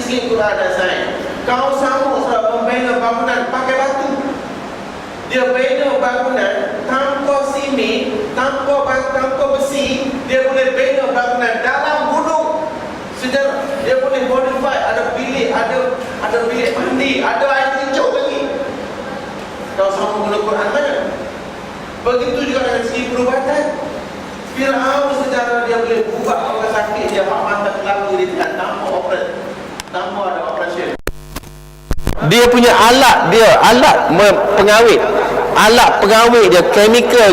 segi Quran dan sains. Kau sama membina bangunan pakai batu. Dia bina bangunan tanpa simit, tanpa besi. Dia boleh bina bangunan dalam gunung. Sejarah dia boleh modify, ada bilik, ada bilik mandi, ada air tinjau lagi. Kau sama guna Quran mana? Begitu juga dengan segi perubatan. Fir'aun secara dia boleh ubah orang sakit, dia hak mata kelabu, dia tidak tanpa operasi, tanpa ada operasi. Dia punya alat pengawet, alat pengawet dia, chemical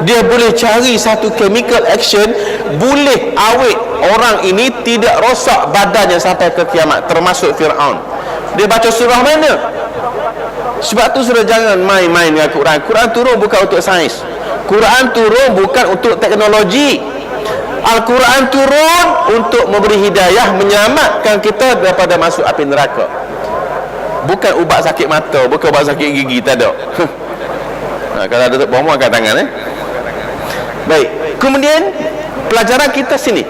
dia boleh cari satu chemical action, boleh awet orang ini tidak rosak badannya sampai ke kiamat, termasuk Fir'aun. Dia baca surah mana? Sebab tu sudah jangan main-main dengan Quran. Quran turun bukan untuk sains, Quran turun bukan untuk teknologi. Al-Quran turun untuk memberi hidayah, menyelamatkan kita daripada masuk api neraka. Bukan ubat sakit mata, bukan ubat sakit gigi, tak ada. Kalau ada Tok Bomo angkat tangan. Baik, kemudian pelajaran kita sini,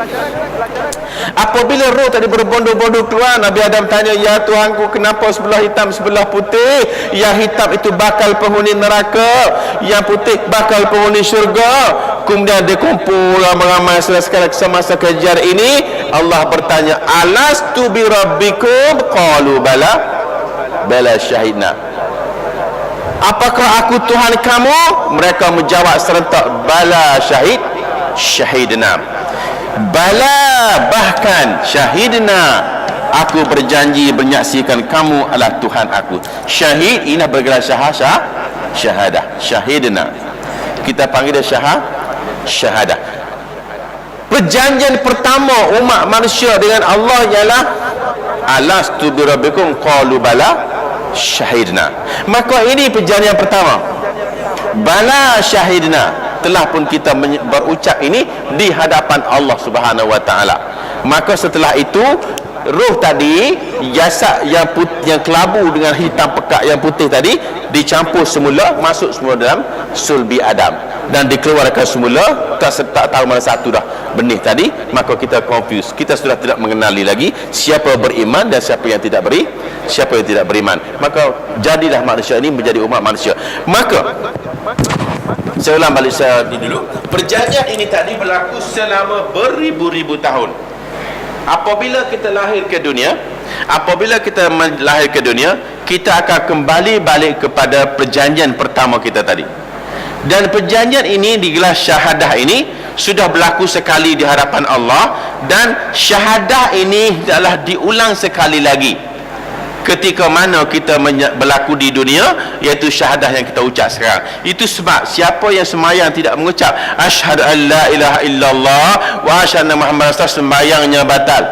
apabila roh tadi berbondong-bondong keluar, Nabi Adam tanya, ya Tuhanku, kenapa sebelah hitam sebelah putih? Yang hitam itu bakal penghuni neraka, yang putih bakal penghuni syurga. Kemudian dia kumpul ramai-ramai sekali semasa kajian ini. Allah bertanya, alastu bi rabbikum? Qalu bala syahidna. Apakah aku Tuhan kamu? Mereka menjawab serentak, bala syahidna. Bala, bahkan syahidna, aku berjanji menyaksikan kamu adalah Tuhan aku. Syahid ini bergelar syahadah. Syahidna, kita panggil dia syahadah. Perjanjian pertama umat manusia dengan Allah ialah alastu bi rabbikum? Qalu bala syahidna. Maka ini perjanjian pertama, bala syahidna, telah pun kita berucap ini di hadapan Allah Subhanahu wa taala. Maka setelah itu roh tadi, jasad yang kelabu dengan hitam pekat yang putih tadi dicampur semula, masuk semula dalam sulbi Adam dan dikeluarkan semula. Tak tahu mana satu dah benih tadi. Maka kita confused, kita sudah tidak mengenali lagi siapa beriman dan siapa yang tidak beriman. Maka jadilah manusia ini menjadi umat manusia. Maka saya ulang balik dulu. Perjanjian ini tadi berlaku selama beribu-ribu tahun. Apabila kita lahir ke dunia, kita akan kembali balik kepada perjanjian pertama kita tadi. Dan perjanjian ini digelar syahadah ini sudah berlaku sekali di hadapan Allah, dan syahadah ini adalah diulang sekali lagi ketika mana kita berlaku di dunia, iaitu syahadah yang kita ucap sekarang. Itu sebab siapa yang sembahyang tidak mengucap asyhadu an la ilaha illallah wa asyhadu anna muhammadar rasulullah, sembahyangnya batal.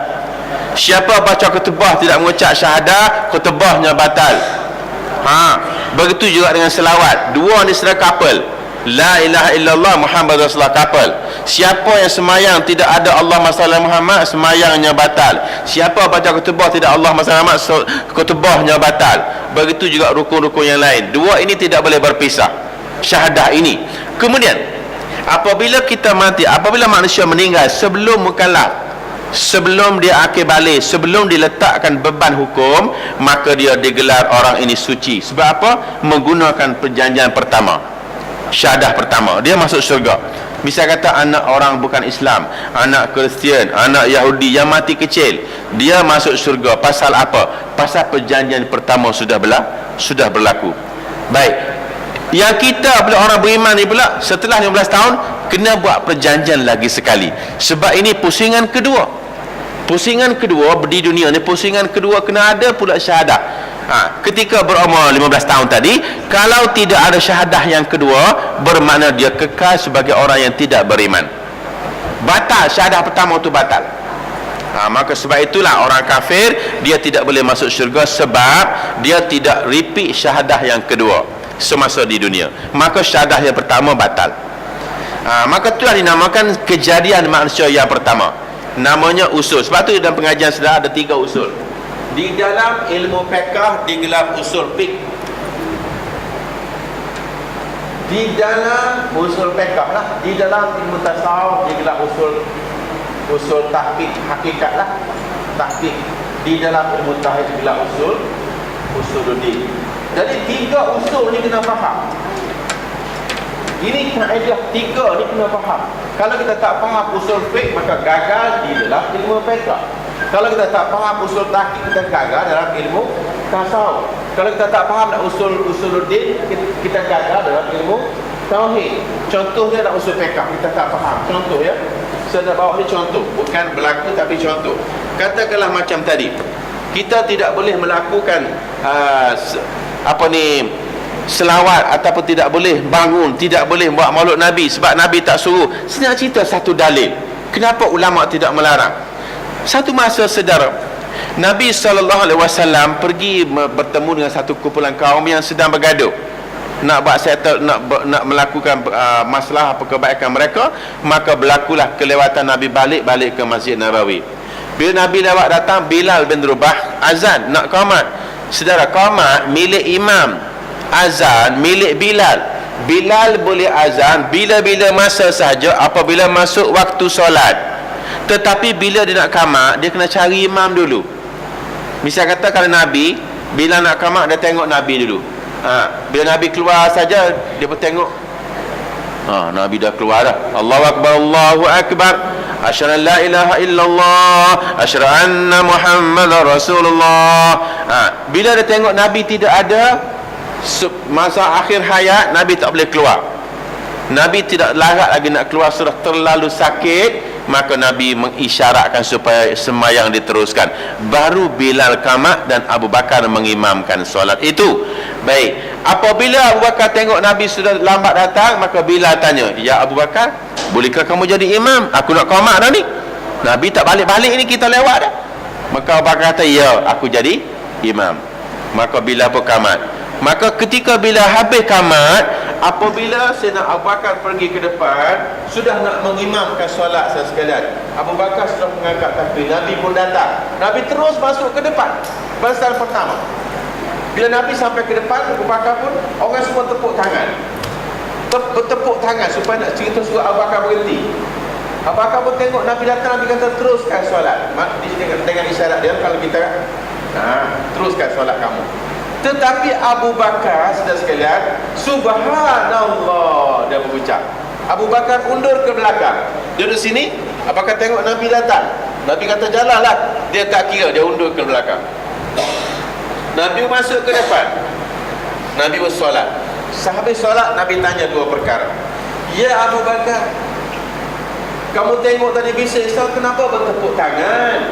Siapa baca khutbah tidak mengucap syahadah, khutbahnya batal. Begitu juga dengan selawat. Dua ni sudah couple, la ilaha illallah muhammad rasulullah couple. Siapa yang sembahyang tidak ada Allah masalah Muhammad, sembahyangnya batal. Siapa baca khutbah tidak Allah masalah Muhammad, khutbahnya batal. Begitu juga rukun-rukun yang lain. Dua ini tidak boleh berpisah, syahadah ini. Kemudian apabila kita mati, apabila manusia meninggal sebelum mukallaf, sebelum dia akhir balik, sebelum diletakkan beban hukum, maka dia digelar orang ini suci. Sebab apa? Menggunakan perjanjian pertama, syahadah pertama, dia masuk syurga. Misal kata anak orang bukan Islam, anak Kristian, anak Yahudi yang mati kecil, dia masuk syurga. Pasal apa? Pasal perjanjian pertama sudah berlaku. Baik, yang kita pula orang beriman ni pula setelah 15 tahun kena buat perjanjian lagi sekali. Sebab ini pusingan kedua di dunia ni, pusingan kedua kena ada pula syahadah. Ketika berumur 15 tahun tadi, kalau tidak ada syahadah yang kedua, bermakna dia kekal sebagai orang yang tidak beriman. Batal, syahadah pertama itu batal. Maka sebab itulah orang kafir dia tidak boleh masuk syurga, sebab dia tidak repeat syahadah yang kedua semasa di dunia. Maka syahadah yang pertama batal. Maka itulah dinamakan kejadian manusia yang pertama. Namanya usul. Sebab tu dalam pengajian sudah ada 3 usul. Di dalam ilmu fiqh digelar usul fiqh. Di dalam usul fiqh lah, di dalam ilmu tasawuf digelar usul tahqiq, hakikat lah, tahqiq. di dalam ilmu tauhid gelar usuluddin. Jadi 3 usul ni kena faham. Ini kaedah 3 ni kena faham. Kalau kita tak faham usul fiqh, maka gagal di dalam ilmu fiqh. Kalau kita tak faham usul tahqiq, kita gagal dalam ilmu tasawuf. Kalau kita tak faham usuluddin, kita gagal dalam ilmu tauhid. Contohnya dalam usul fiqh kita tak faham. Contoh ya. Saya dah bawa ni contoh, bukan berlaku tapi contoh. Katakanlah macam tadi, kita tidak boleh melakukan selawat ataupun tidak boleh bangun, tidak boleh buat maulud Nabi sebab Nabi tak suruh. Senang cerita satu dalil kenapa ulama tidak melarang. Satu masa saudara, Nabi SAW pergi bertemu dengan satu kumpulan kaum yang sedang bergaduh, nak buat settle, nak melakukan masalah apa kebaikan mereka. Maka berlakulah kelewatan Nabi balik ke Masjid Nabawi. Bila Nabi lewat datang, Bilal bin Rabah azan nak qamat. Saudara, qamat milik imam, azan milik Bilal. Bilal boleh azan bila-bila masa sahaja apabila masuk waktu solat. Tetapi bila dia nak qamat, dia kena cari imam dulu. Misal kata kalau Nabi, bila nak qamat, dia tengok Nabi dulu. Bila Nabi keluar saja, dia pun tengok, Nabi dah keluar dah. Allahu Akbar, Allahu Akbar, asyhadu an la ilaha illallah, asyhadu anna Muhammadar Rasulullah. Bila dia tengok Nabi tidak ada, masa akhir hayat, Nabi tak boleh keluar. Nabi tidak larat lagi nak keluar, sudah terlalu sakit. Maka Nabi mengisyaratkan supaya sembahyang diteruskan. Baru Bilal qamat dan Abu Bakar mengimamkan solat itu. Baik, apabila Abu Bakar tengok Nabi sudah lambat datang, maka Bilal tanya, "Ya Abu Bakar, bolehkah kamu jadi imam? Aku nak qamat dah ni. Nabi tak balik-balik ni, kita lewat dah." Maka Abu Bakar kata, "Ya, aku jadi imam." Maka Bilal pun qamat. Maka ketika Bilal habis qamat, apabila Sayyidina Abu Bakar pergi ke depan, sudah nak mengimamkan solat sekalian, Abu Bakar sudah mengangkat takbir, Nabi pun datang. Nabi terus masuk ke depan. Barisan pertama. Bila Nabi sampai ke depan, Abu Bakar pun, orang semua tepuk tangan. Bertepuk tangan supaya nak cerita suruh Abu Bakar berhenti. Abu Bakar pun tengok Nabi datang, Nabi kata teruskan solat. Dengan isyarat dia, kalau kita teruskan solat kamu. Tetapi Abu Bakar, saudara sekalian, subhanallah, dia berucap. Abu Bakar undur ke belakang. Dia duduk sini, Abu Bakar tengok Nabi datang. Nabi kata jalanlah. Dia tak kira, dia undur ke belakang. Nabi masuk ke depan. Nabi bersolat. Sehabis solat, Nabi tanya 2 perkara. "Ya Abu Bakar, kamu tengok tadi bising, kenapa bertepuk tangan?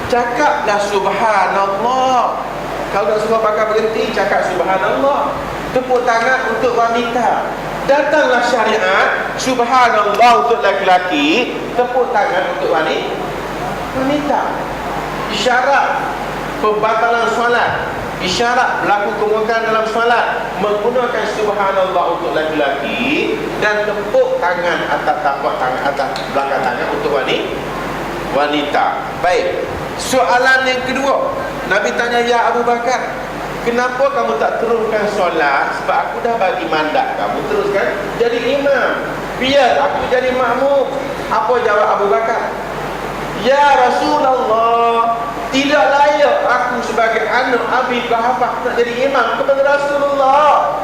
Cakaplah subhanallah. Kalau nak suruh Bakar berhenti, cakap subhanallah. Tepuk tangan untuk wanita. Datanglah syariat subhanallah untuk laki-laki, tepuk tangan untuk wanita. Isyarat pembatalan solat, isyarat berlaku kemungkaran dalam solat, menggunakan subhanallah untuk laki-laki, dan tepuk tangan atas tapak tangan, atas belakang tangan untuk wanita. Baik. Soalan yang kedua, Nabi tanya, "Ya Abu Bakar, kenapa kamu tak teruskan solat? Sebab aku dah bagi mandat kamu teruskan jadi imam. Biar aku jadi makmum." Apa jawab Abu Bakar? "Ya Rasulullah, tidak layak aku sebagai anak Abi Quhafah nak jadi imam kepada Rasulullah.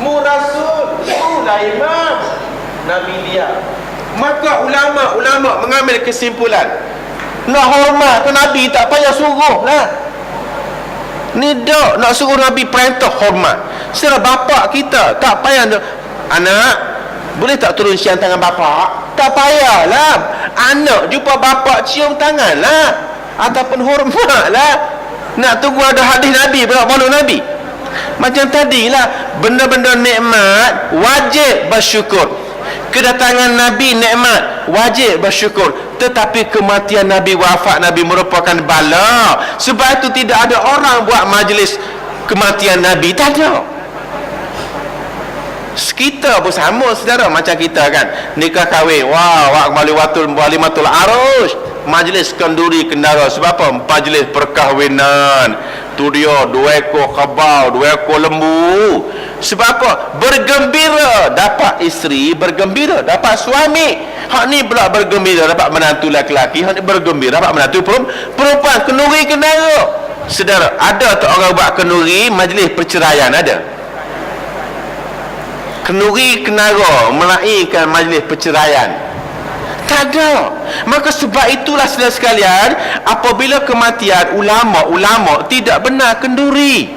Mu Rasul, mulah imam." Nabi diam. Maka ulama mengambil kesimpulan, nak hormat ke Nabi tak payah suruh lah. Ni dak nak suruh Nabi perintah hormat. Secara bapak kita tak payah. Anak, boleh tak turun siang tangan bapak? Tak payahlah. Anak jumpa bapak cium tangan lah, ataupun hormat lah. Nak tunggu ada hadis Nabi, maulud Nabi. Macam tadilah, benda-benda nikmat wajib bersyukur. Kedatangan Nabi nikmat, wajib bersyukur. Tetapi kematian Nabi, wafat Nabi merupakan bala. Sebab itu tidak ada orang buat majlis kematian Nabi, tak ada. Kita pun sama saudara, macam kita kan nikah kahwin, walimatul arus, majlis kenduri kendara. Sebab apa? Majlis perkahwinan. Tu dia 2 ekor khabau, 2 ekor lembu. Sebab apa? Bergembira dapat dapat isteri bergembira, dapat suami. Hak ni pula bergembira dapat menantu laki-laki, hak ni bergembira dapat menantu perempuan. Kenduri kenara. Saudara, ada tak orang buat kenduri majlis perceraian? Ada. Kenduri kenara melahirkan majlis perceraian? Tak ada. Maka sebab itulah saudara sekalian, apabila kematian, ulama tidak benar kenduri.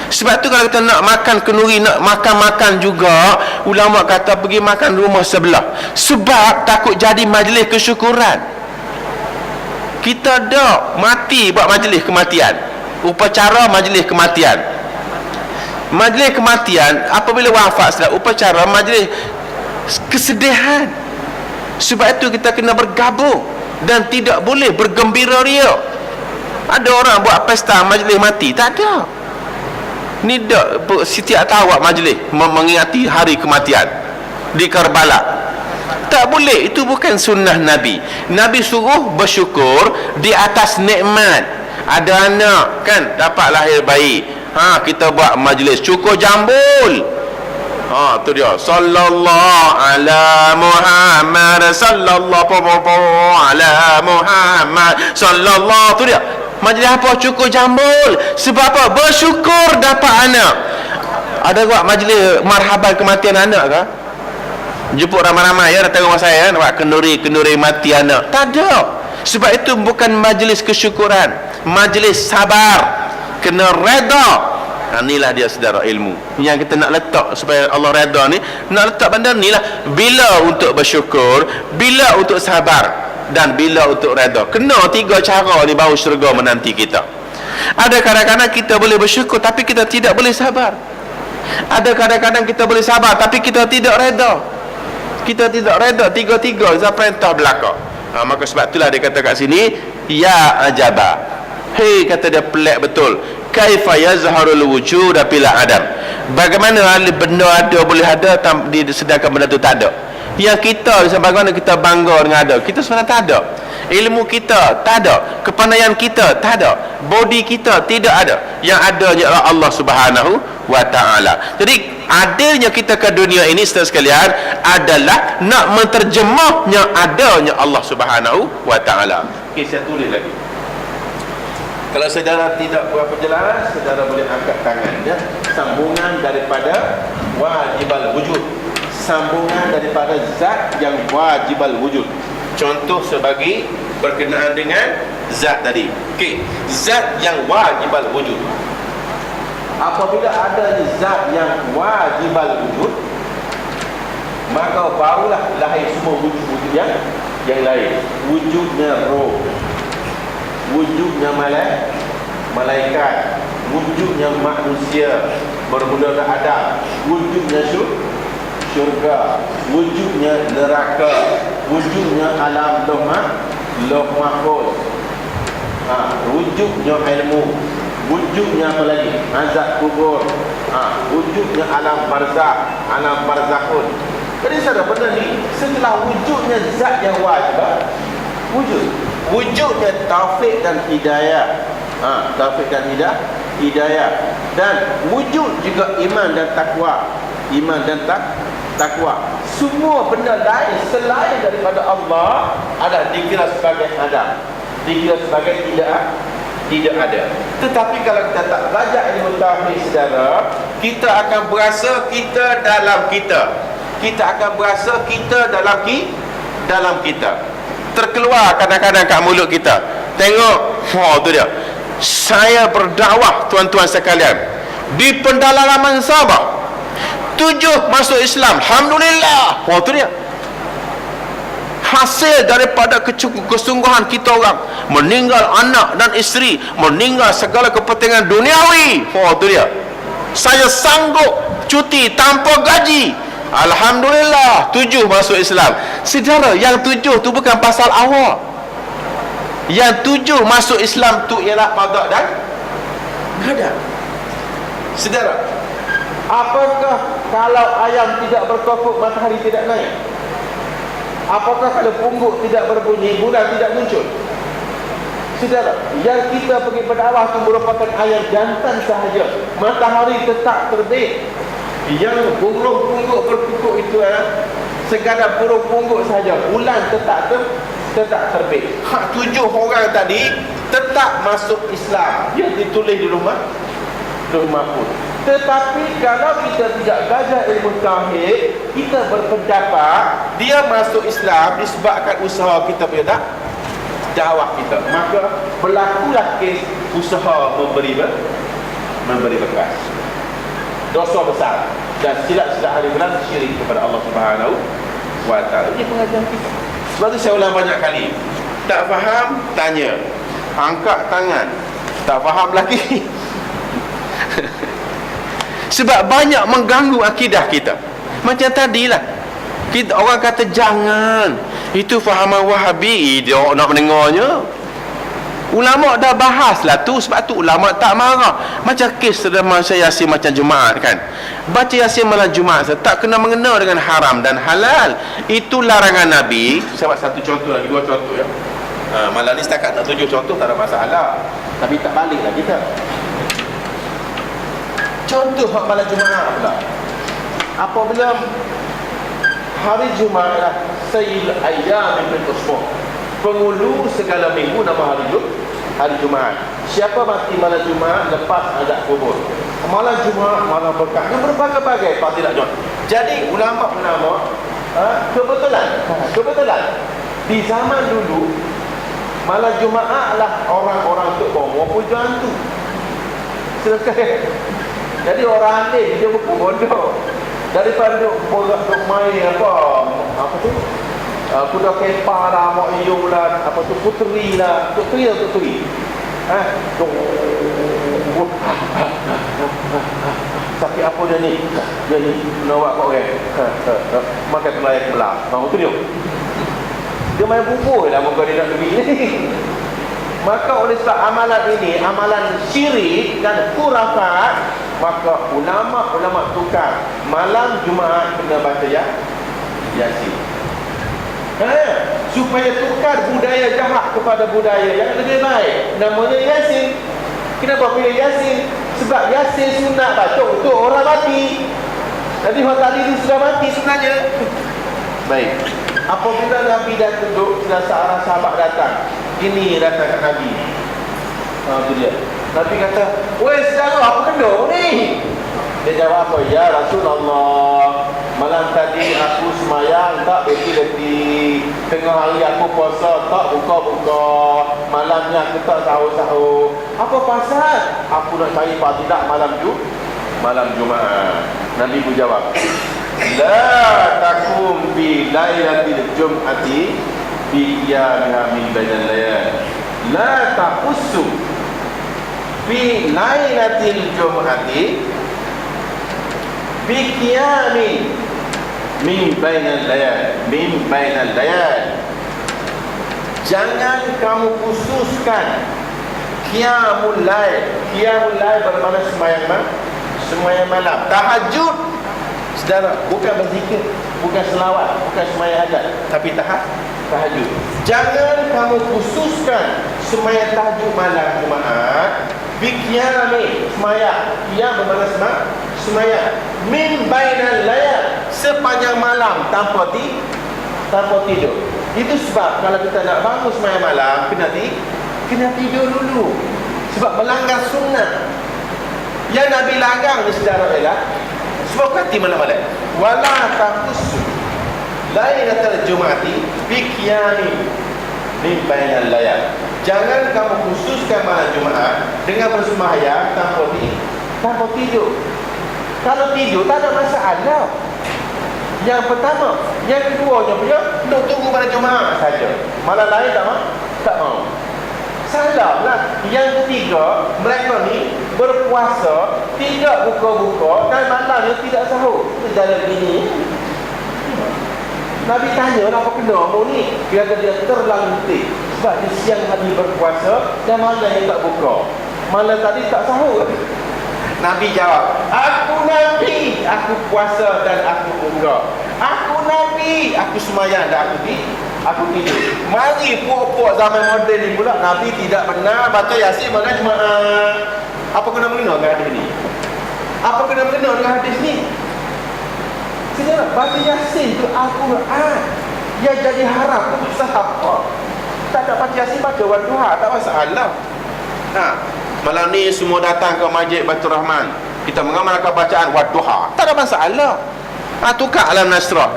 Sebab tu kalau kita nak makan kenduri, nak makan juga, ulama kata pergi makan rumah sebelah. Sebab takut jadi majlis kesyukuran. Kita dah mati buat majlis kematian, upacara majlis kematian. Majlis kematian apabila wafat, sudah upacara majlis kesedihan. Sebab itu kita kena bergabung dan tidak boleh bergembira ria. Ada orang buat pesta majlis mati? Tak ada. Ni dak setiap tahun buat majlis mengingati hari kematian di Karbala. Tak boleh, itu bukan sunnah Nabi. Nabi suruh bersyukur di atas nikmat. Ada anak kan dapat lahir bayi, kita buat majlis cukur jambul. Tu dia, sallallahu ala Muhammad, sallallahu ala Muhammad, sallallahu. Tu dia majlis apa? Cukur jambul. Sebab apa? Bersyukur dapat anak. Ada buat majlis marhaban kematian anak ke? Jemput ramai-ramai ya, datang rumah saya nak buat kenduri mati anak? Tak ada. Sebab itu bukan majlis kesyukuran, majlis sabar. Kena reda. Inilah dia saudara ilmu yang kita nak letak supaya Allah reda ni. Nak letak benda ni lah, bila untuk bersyukur, bila untuk sabar, dan bila untuk reda. Kena 3 cara ni baru syurga menanti kita. Ada kadang-kadang kita boleh bersyukur tapi kita tidak boleh sabar. Ada kadang-kadang kita boleh sabar tapi kita tidak reda. Kita tidak reda, tiga-tiga sampai perintah belaka. Maka sebab itulah dia kata kat sini, ya ajaba. Hei, kata dia, pelik betul. Kaifa yazharul wujud bila adam. Bagaimana benda ada boleh ada sedangkan benda tu tak ada. Yang kita, bagaimana kita bangga dengan ada, kita sebenarnya tak ada. Ilmu kita tak ada, kepandaian kita tak ada, body kita tidak ada. Yang adanya adalah Allah Subhanahu wa ta'ala. Jadi adanya kita ke dunia ini saudara sekalian adalah nak menterjemahnya adanya Allah Subhanahu wa ta'ala. Okey, saya tulis lagi. Kalau saudara tidak berapa jelas, saudara boleh angkat tangan ya. Sambungan daripada wajibal wujud, sambungan daripada zat yang wajibal wujud. Contoh sebagai berkenaan dengan zat tadi. Okey, zat yang wajibal wujud. Apabila ada zat yang wajibal wujud, maka barulah lahir semua wujud-wujud yang lain. Wujudnya roh, wujudnya malaikat, wujudnya manusia bermula dari Adam, wujudnya syurga, wujudnya neraka, wujudnya alam loh mahfuz, wujudnya ilmu, wujudnya apa lagi? Azab kubur, wujudnya alam barzakhun. Jadi saudara, benda ni setelah wujudnya zat yang wajib, wujudnya taufik dan hidayah, taufik dan hidayah, dan wujud juga iman dan takwa, Semua benda lain selain daripada Allah adalah dikira sebagai ada, dikira sebagai tidak ada. Tetapi kalau kita tak belajar ilmu tauhid saudara, kita akan berasa kita dalam kita. Kita akan berasa kita dalam kita. Terkeluar kadang-kadang kat mulut kita. Tengok, tu dia. Saya berdakwah tuan-tuan sekalian di pendalaman Sabah, 7 masuk Islam, alhamdulillah. Tu dia. Hasil daripada kesungguhan kita orang, meninggal anak dan isteri, meninggal segala kepentingan duniawi. Tu dia. Saya sanggup cuti tanpa gaji, alhamdulillah, 7 masuk Islam. Saudara, yang 7 tu bukan pasal awak. Yang 7 masuk Islam tu ialah qada dan qadar. Saudara, apakah kalau ayam tidak berkokok, matahari tidak naik? Apakah kalau pungguk tidak berbunyi, bulan tidak muncul? Saudara, yang kita pergi berdakwah itu merupakan ayam jantan sahaja. Matahari tetap terbit, Yang burung pungguk berkukuk itu sekadar burung pungguk saja, bulan tetap terbit. Hak 7 orang tadi tetap masuk Islam. Dia ditulis di rumah pun. Tetapi kalau kita tidak belajar ilmu tauhid, kita berpendapat dia masuk Islam disebabkan usaha kita punya dakwah kita, maka berlakulah kes usaha memberi bekas. Dosa besar dan silap-silap hari bulan syirik kepada Allah Subhanahu wa taala. Ini pengajaran kita. Sebab tu saya ulang banyak kali. Tak faham, tanya. Angkat tangan. Tak faham lagi. Sebab banyak mengganggu akidah kita. Macam tadilah, orang kata jangan, itu fahaman Wahabi. Dia nak mendengarnya. Ulama dah bahas lah tu. Sebab tu ulama tak marah. Macam kes masa Yasin macam Jumaat kan, baca Yasin malam Jumaat tak kena mengena dengan haram dan halal. Itu larangan Nabi. Saya buat satu contoh lagi, 2 contoh ya. Malam ni setakat nak 7 contoh, tak ada masalah. Tapi tak balik lah kita. Contoh malam Jumaat pula. Apabila hari Jumaat lah, Sayyid Ayyam bin Usman, penghulu segala minggu nama hari Jumaat. Siapa mati malam Jumaat lepas azab kubur. Malam Jumaat malam berkah. Yang berbagai-bagai fadilatnya. Jadi ulama kebetulan di zaman dulu malam Jumaat lah orang-orang tu maupun jantu. Selesai. Jadi orang alim dia bukan bodoh. Daripada duk main apa tu? Kuda kepah lah, mak iyung lah, apa tu, puteri lah, puteri. Tapi apa dia ni menawak kau orang makan kelayak belah. Itu dia main bubur lah muka dia nak pergi ni. Maka oleh sebab amalan ini amalan syirik dan khurafat, maka ulama tukar malam Jumaat kena baca Yasin. Supaya tukar budaya jahat kepada budaya yang lebih baik. Namanya Yasin. Kenapa pilih Yasin? Sebab Yasin sunat baca untuk orang mati. Jadi orang tadi itu sudah mati sebenarnya. Baik. Apabila Nabi dah duduk, seorang sahabat datang. Ini datang kat Nabi. Itu dia. Nabi kata, "Weh, saudara, apa kena ni?" Dia jawab apa? "Ya Rasulullah, malam tadi aku semayang tak berhenti-henti. Tengah hari aku puasa tak buka-buka. Malamnya aku tak sahur-sahur. Apa pasal? Aku nak cari fadilat malam Jumaat." Nabi pun jawab, "La takum bi lailatil jum'ati bi qiyamiha min bainal layal. La taqussu bi lailatil jum'ati bi qiyami min bainal layal. Jangan kamu khususkan qiyamul lail. Qiyamul lail bermakna sembahyang malam. Tahajud, saudara, bukan berzikir, bukan selawat, bukan sembahyang hajat, tapi tahajud. Jangan kamu khususkan sembahyang tahajud malam Jumaat bi qiyami, sembahyang. Qiyam bermakna sembahyang min bainal layal, sepanjang malam tanpa tidur. Itu sebab kalau kita nak bangun sembahyang malam kena tidur dulu, sebab melanggar sunnah. Yang Nabi larang ni saudara ialah sebab kati malam-malam. Wala taqussu lailatul jum'ati bi qiyami min bainal layal. Jangan kamu khususkan malam Jumaat dengan bersembahyang tanpa tidur. Kalau tidur tak ada masalah. Yang pertama, yang keduanya punya untuk tunggu pada Jumaat saja. Malam lain tak mau. Salah lah. Yang ketiga, mereka ni berpuasa, tidak buka-buka dan malamnya tidak sahur. Itu jalan ini. Nabi tanya, apa kena mu ni? Dia kata dia terlalu letih. Sebab dia siang hari berpuasa dan malamnya tak buka. Malam tadi tak sahur. Nabi jawab, "Aku Nabi, aku puasa dan aku buka. Aku Nabi, aku semayang dan aku tidur." Mari puak-puak zaman moden ni pula Nabi tidak benar baca Yasin malam Jumaat. Apa kena mengena dengan hadis ni? Apa kena mengena dengan hadis ni? Sebenarnya baca Yasin tu Al-Quran. Dia jadi haram tu pasal apa? Tak ada baca Yasin, baca Wadduha, tak masalah. Malam ni semua datang ke Masjid Baitur Rahman, kita mengamalkan bacaan Wadduha, tak ada masalah. Tukar Alam Nasrah,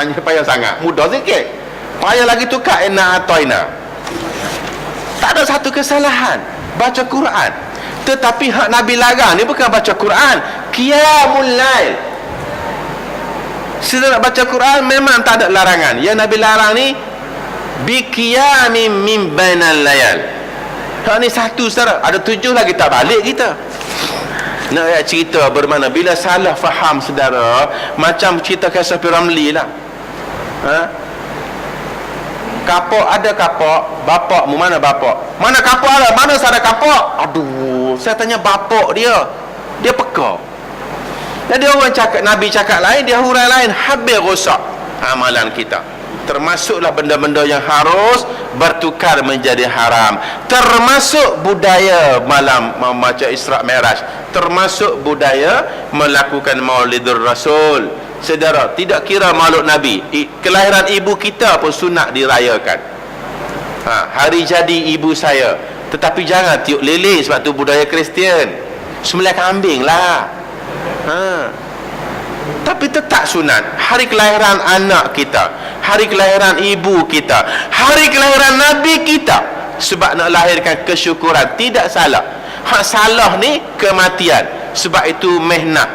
payah sangat, mudah sikit. Payah lagi tukar Inna Atoina. Tak ada satu kesalahan baca Quran. Tetapi hak Nabi larang ni bukan baca Quran, Qiyamul Lail. Sudah nak baca Quran memang tak ada larangan. Yang Nabi larang ni bi qiyamin min bainal layal. Hak ni satu saudara, ada 7 lagi tak balik kita. Nak ayat cerita bermakna bila salah faham saudara, macam cerita kisah Piramli lah. Kapok ada kapok, bapak mu mana bapak? Mana kapok ada? Mana saya ada kapok? Aduh, saya tanya bapak dia. Dia peka. Jadi orang cakap, Nabi cakap lain, dia hurai lain, habis rosak amalan kita. Termasuklah benda-benda yang harus bertukar menjadi haram. Termasuk budaya malam membaca Isra' Mi'raj, termasuk budaya melakukan Maulidur Rasul. Saudara, tidak kira makhluk Nabi, kelahiran ibu kita pun sunat dirayakan. Hari jadi ibu saya, tetapi jangan tiup lilin sebab tu budaya Kristian. Sembelih kambing lah. Tapi tetap sunat. Hari kelahiran anak kita, hari kelahiran ibu kita, hari kelahiran Nabi kita, sebab nak lahirkan kesyukuran, tidak salah. Hak salah ni kematian. Sebab itu mehnat.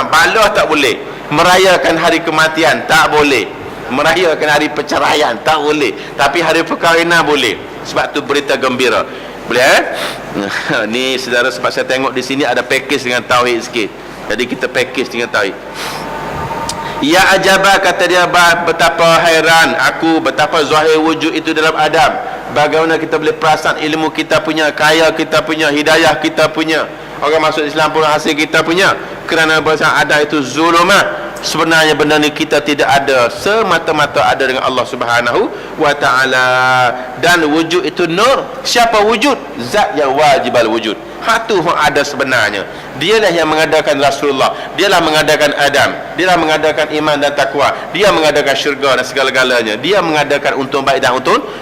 Balah tak boleh. Merayakan hari kematian tak boleh. Merayakan hari perceraian tak boleh. Tapi hari perkahwinan boleh. Sebab tu berita gembira. Boleh ni saudara, sebab saya tengok di sini ada package dengan tauhid sikit. Jadi kita package dengan tauhid. Ya ajaba, kata dia, betapa hairan aku, betapa zahir wujud itu dalam Adam. Bagaimana kita boleh perasan ilmu kita punya, kaya kita punya, hidayah kita punya, orang masuk Islam pun hasil kita punya. Kerana bahasa ada itu zulumah. Sebenarnya benda ni kita tidak ada, semata-mata ada dengan Allah Subhanahu wa ta'ala. Dan wujud itu nur. Siapa wujud? Zat yang wajibal wujud. Hak tu ada sebenarnya. Dialah yang mengadakan Rasulullah, dialah mengadakan Adam, dialah mengadakan iman dan takwa, dia mengadakan syurga dan segala-galanya, dia mengadakan untung baik dan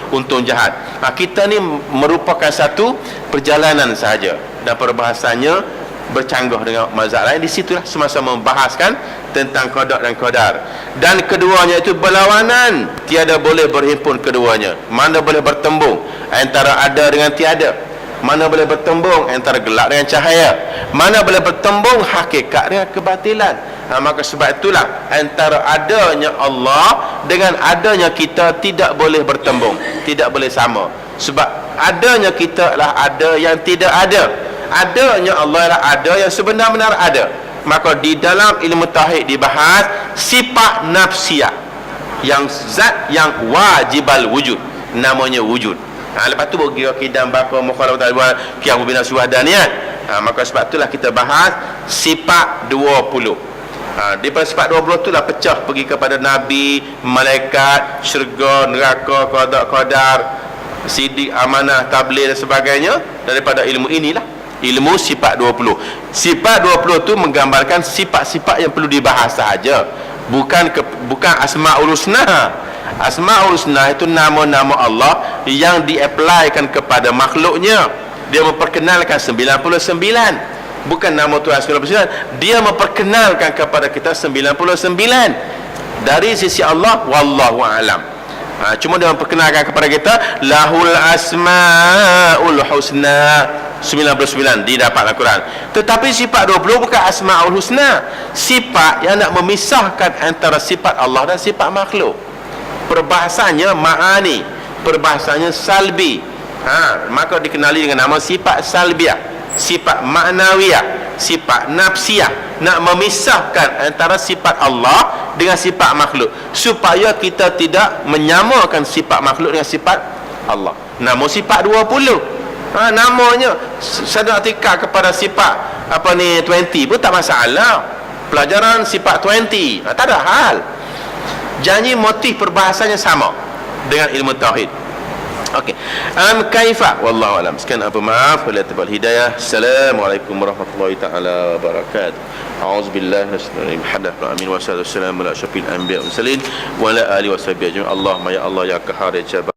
untung jahat. Kita ni merupakan satu perjalanan sahaja, dan perbahasannya bercanggah dengan mazhab lain. Di situlah sama-sama membahaskan tentang qada dan qadar, dan keduanya itu berlawanan, tiada boleh berhimpun keduanya. Mana boleh bertembung antara ada dengan tiada, mana boleh bertembung antara gelap dengan cahaya, mana boleh bertembung hakikat dengan kebatilan. Maka sebab itulah antara adanya Allah dengan adanya kita tidak boleh bertembung, tidak boleh sama. Sebab adanya kita adalah ada yang tidak ada, adanya Allah adalah ada yang sebenar-benar ada. Maka di dalam ilmu tauhid dibahas sifat nafsiyah, yang zat yang wajibal wujud, namanya wujud. Lepas tu bagi kidam bakar mukhalafat al-wal qiyamu bina suhadaniyat. Maka sebab itulah kita bahas sifat 20. Daripada sifat 20 tu lah pecah pergi kepada nabi, malaikat, syurga, neraka, qada qadar, sidik, amanah, tabligh dan sebagainya. Daripada ilmu inilah ilmu sifat 20. Sifat 20 tu menggambarkan sifat-sifat yang perlu dibahas sahaja, bukan Asmaul Husna. Asmaul Husna itu nama-nama Allah yang diaplikan kepada makhluknya. Dia memperkenalkan 99, bukan nama Tuhan 99. Dia memperkenalkan kepada kita 99 dari sisi Allah, wallahu alam. Cuma dia memperkenalkan kepada kita lahul asmaul husna 99 didapat Al-Quran. Tetapi sifat 20 bukan Asmaul Husna, sifat yang nak memisahkan antara sifat Allah dan sifat makhluk. Perbahasannya ma'ani, perbahasannya salbi. Maka dikenali dengan nama sifat salbiah, sifat ma'nawiyah, sifat nafsiyah. Nak memisahkan antara sifat Allah dengan sifat makhluk, supaya kita tidak menyamakan sifat makhluk dengan sifat Allah. Nama sifat 20. Namanya saya nak tikar kepada sifat 20 pun tak masalah. Pelajaran sifat 20 tak ada hal. Janji motif perbahasannya sama dengan ilmu tauhid. Okey. Kaifa wallahu alam. Sekian apa maaf wala tabal hidayah. Assalamualaikum warahmatullahi taala wabarakatuh. A'udzubillahi minasyaitonir rajim. Amin wa sallallahu ala asyrafil anbiya'i wal mursalin wa ala alihi washabihi ajma'in. Allahumma ya Allah ya qahhar ya jabbar.